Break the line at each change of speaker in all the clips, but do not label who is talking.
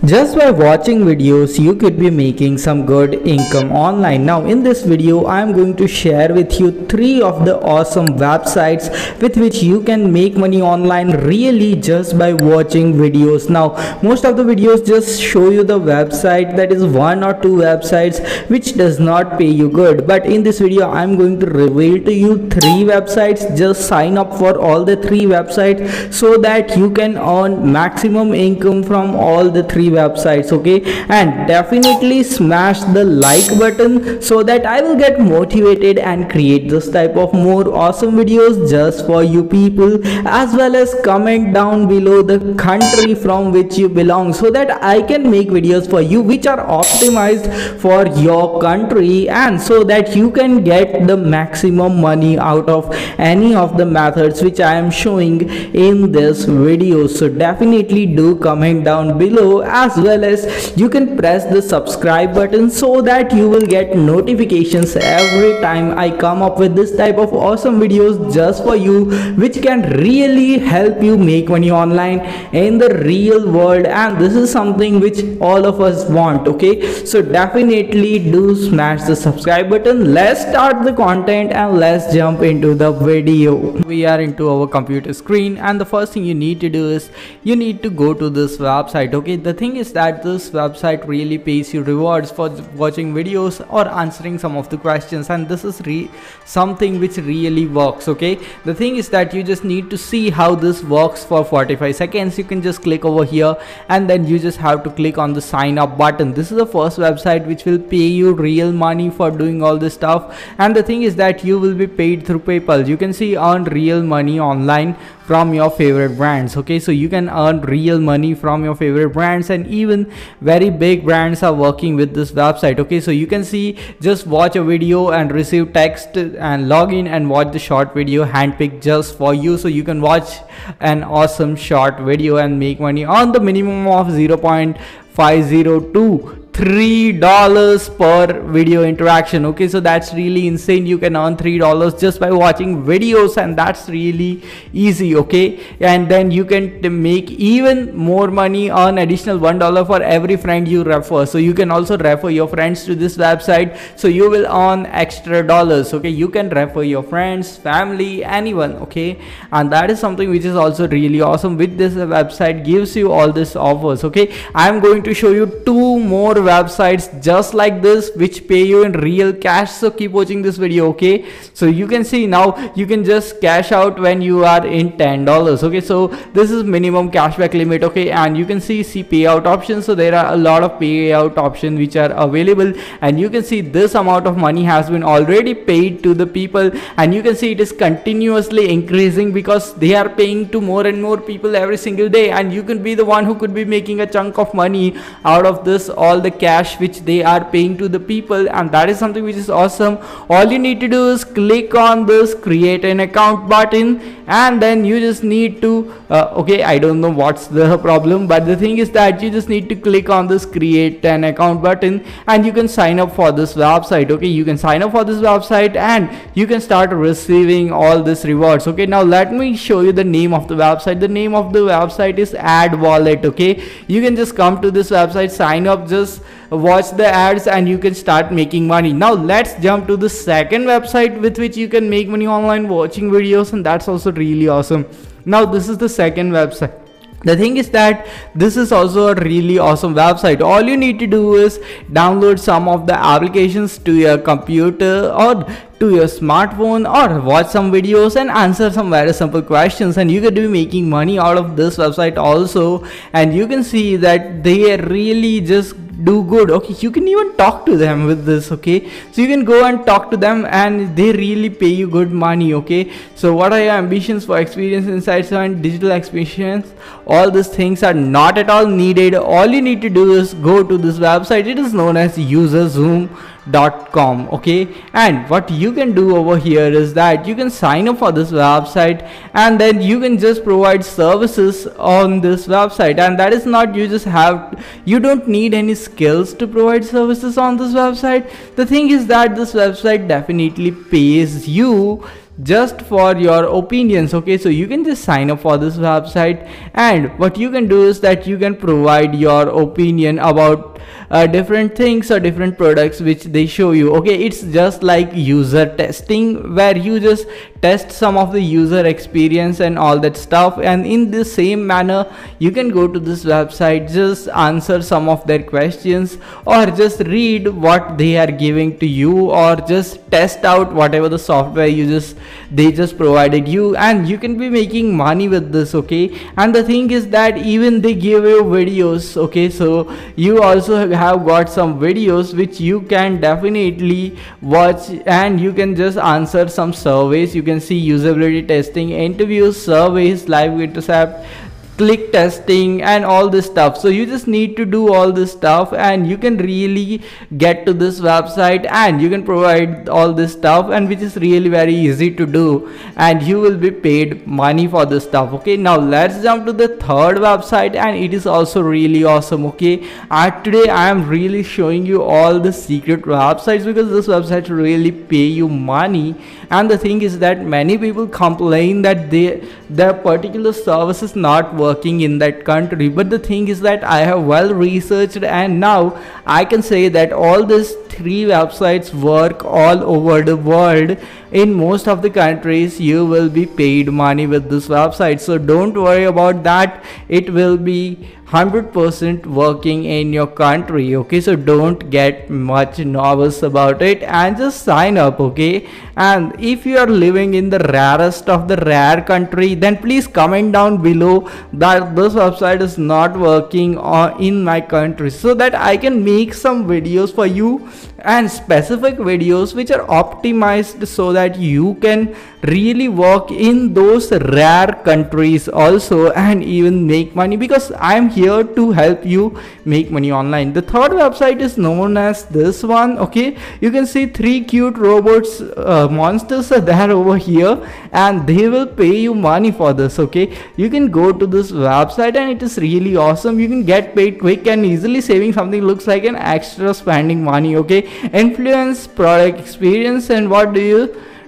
Just by watching videos, you could be making some good income online. Now, in this video, I am going to share with you 3 of the awesome websites with which you can make money online really just by watching videos. Now, most of the videos just show you the website, that is 1 or 2 websites which does not pay you good. But in this video, I am going to reveal to you 3 websites. Just sign up for all the 3 websites so that you can earn maximum income from all the 3 websites. Okay, and definitely smash the like button so that I will get motivated and create this type of more awesome videos just for you people, as well as comment down below the country from which you belong so that I can make videos for you which are optimized for your country, and so that you can get the maximum money out of any of the methods which I am showing in this video. So definitely do comment down below, as well as you can press the subscribe button so that you will get notifications every time I come up with this type of awesome videos just for you, which can really help you make money online in the real world. And this is something which all of us want. Okay, so definitely do smash the subscribe button. Let's start the content and let's jump into the video. We are into our computer screen, and the first thing you need to do is you need to go to this website. Okay, the thing is that this website really pays you rewards for watching videos or answering some of the questions, and this is something which really works. Okay, the thing is that you just need to see how this works for 45 seconds. You can just click over here and then you just have to click on the sign up button. This is the first website which will pay you real money for doing all this stuff, and the thing is that you will be paid through PayPal. You can see earn real money online from your favorite brands. Okay, so you can earn real money from your favorite brands, and even very big brands are working with this website. Okay, so you can see just watch a video and receive text and log in and watch the short video handpicked just for you. So you can watch an awesome short video and make money on the minimum of 0.502 $3 per video interaction. Okay, so that's really insane. You can earn $3 just by watching videos, and that's really easy. Okay, and then you can make even more money, earn additional $1 for every friend you refer. So you can also refer your friends to this website, so you will earn extra dollars. Okay, you can refer your friends, family, anyone. Okay, and that is something which is also really awesome. With this website gives you all this offers. Okay, I'm going to show you 2 more websites just like this which pay you in real cash, so keep watching this video. Okay, so you can see now you can just cash out when you are in $10. Okay, so this is minimum cashback limit. Okay, and you can see payout options. So there are a lot of payout options which are available, and you can see this amount of money has been already paid to the people, and you can see it is continuously increasing because they are paying to more and more people every single day, and you can be the one who could be making a chunk of money out of this, all the cash which they are paying to the people. And that is something which is awesome. All you need to do is click on this create an account button, and then you just need to okay, I don't know what's the problem, but the thing is that you just need to click on this create an account button and you can sign up for this website. Okay, you can sign up for this website and you can start receiving all this rewards. Okay, now let me show you the name of the website. The name of the website is Ad Wallet. Okay, you can just come to this website, sign up, just watch the ads, and you can start making money. Now let's jump to the second website with which you can make money online watching videos, and that's also really awesome. Now this is the second website. The thing is that this is also a really awesome website. All you need to do is download some of the applications to your computer or to your smartphone, or watch some videos and answer some very simple questions, and you could be making money out of this website also. And you can see that they really just do good. Okay, you can even talk to them with this. Okay, so you can go and talk to them and they really pay you good money. Okay, so what are your ambitions for experience, insights, and digital experience? All these things are not at all needed. All you need to do is go to this website. It is known as userzoom.com. Okay, and what you can do over here is that you can sign up for this website, and then you can just provide services on this website. And that is not, you don't need any skills to provide services on this website. The thing is that this website definitely pays you just for your opinions. Okay, so you can just sign up for this website, and what you can do is that you can provide your opinion about different things or different products which they show you. Okay, it's just like user testing, where you just test some of the user experience and all that stuff, and in the same manner you can go to this website, just answer some of their questions, or just read what they are giving to you, or just test out whatever the software they just provided you, and you can be making money with this. Okay, and the thing is that even they give you videos. Okay, so you also have got some videos which you can definitely watch, and you can just answer some surveys. You can see usability testing, interviews, surveys, live intercept, click testing, and all this stuff. So you just need to do all this stuff, and you can really get to this website, and you can provide all this stuff, and which is really very easy to do, and you will be paid money for this stuff. Okay, now let's jump to the third website, and it is also really awesome. Okay, today I am really showing you all the secret websites, because this website really pay you money. And the thing is that many people complain that their particular service is not working in that country, but the thing is that I have well researched, and now I can say that all these three websites work all over the world. In most of the countries you will be paid money with this website, so don't worry about that. It will be 100% working in your country. Okay, so don't get much nervous about it, and just sign up. Okay, and if you are living in the rarest of the rare country, then please comment down below that this website is not working in my country, so that I can make some videos for you, and specific videos which are optimized so that you can really work in those rare countries also, and even make money, because I am here to help you make money online. The third website is known as this one. Okay, you can see three cute robots, monsters are there over here, and they will pay you money for this. Okay, you can go to this website, and it is really awesome. You can get paid quick and easily, saving something looks like an extra spending money. Okay, influence product experience, and what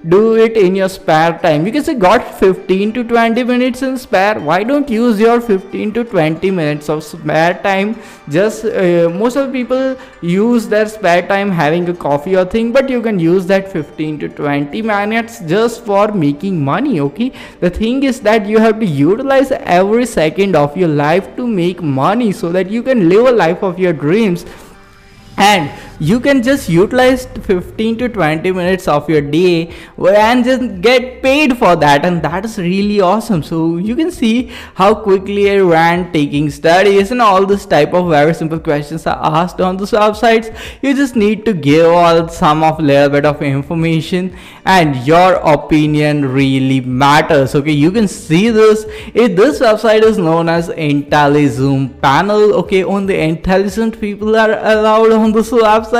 do it in your spare time. You can say got 15 to 20 minutes in spare. Why don't use your 15 to 20 minutes of spare time? Just most of the people use their spare time having a coffee or thing, but you can use that 15 to 20 minutes just for making money. Okay, the thing is that you have to utilize every second of your life to make money, so that you can live a life of your dreams, and you can just utilize 15 to 20 minutes of your day and just get paid for that, and that is really awesome. So you can see how quickly I ran taking studies, and all this type of very simple questions are asked on these websites. You just need to give all some of little bit of information, and your opinion really matters. Okay, you can see this. This website is known as IntelliZoom panel. Okay, only intelligent people are allowed on this website.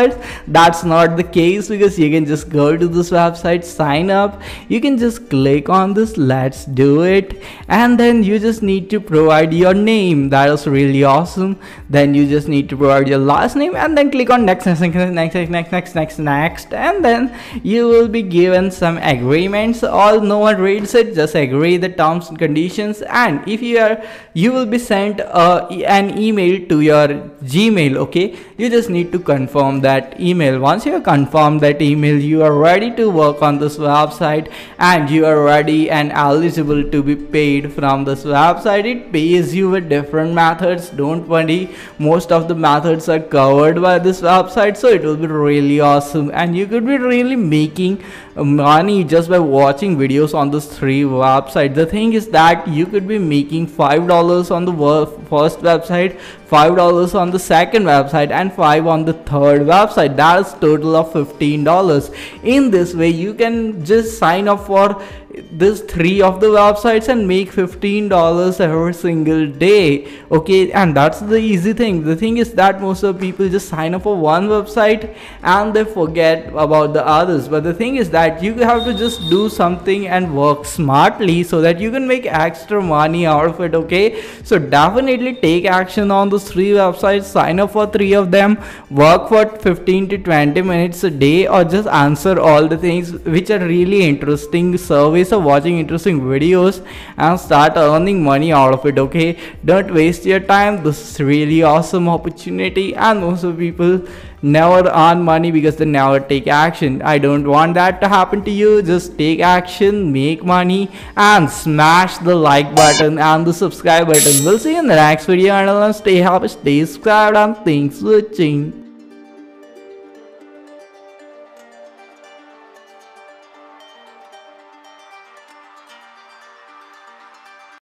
That's not the case, because you can just go to this website, sign up, you can just click on this, let's do it, and then you just need to provide your name. That is really awesome. Then you just need to provide your last name, and then click on next, and then you will be given some agreements. All no one reads it, just agree the terms and conditions, and if you will be sent an email to your Gmail. Okay, you just need to confirm that email. Once you have confirmed that email, you are ready to work on this website, and you are ready and eligible to be paid from this website. It pays you with different methods. Don't worry, most of the methods are covered by this website, so it will be really awesome, and you could be really making money just by watching videos on these three websites. The thing is that you could be making $5 on the first website, $5 on the second website, and $5 on the third website. That is total of $15. In this way, you can just sign up for this 3 of the websites and make $15 every single day. Okay, and that's the easy thing. The thing is that most of the people just sign up for one website and they forget about the others. But the thing is that you have to just do something and work smartly so that you can make extra money out of it. Okay, so definitely take action on those 3 websites, sign up for 3 of them, work for 15 to 20 minutes a day, or just answer all the things which are really interesting surveys or watching interesting videos and start earning money out of it. Okay, don't waste your time. This is really awesome opportunity, and most of people never earn money because they never take action. I don't want that to happen to you. Just take action, make money, and smash the like button and the subscribe button. We'll see you in the next video, and stay happy, stay subscribed, and thanks for watching.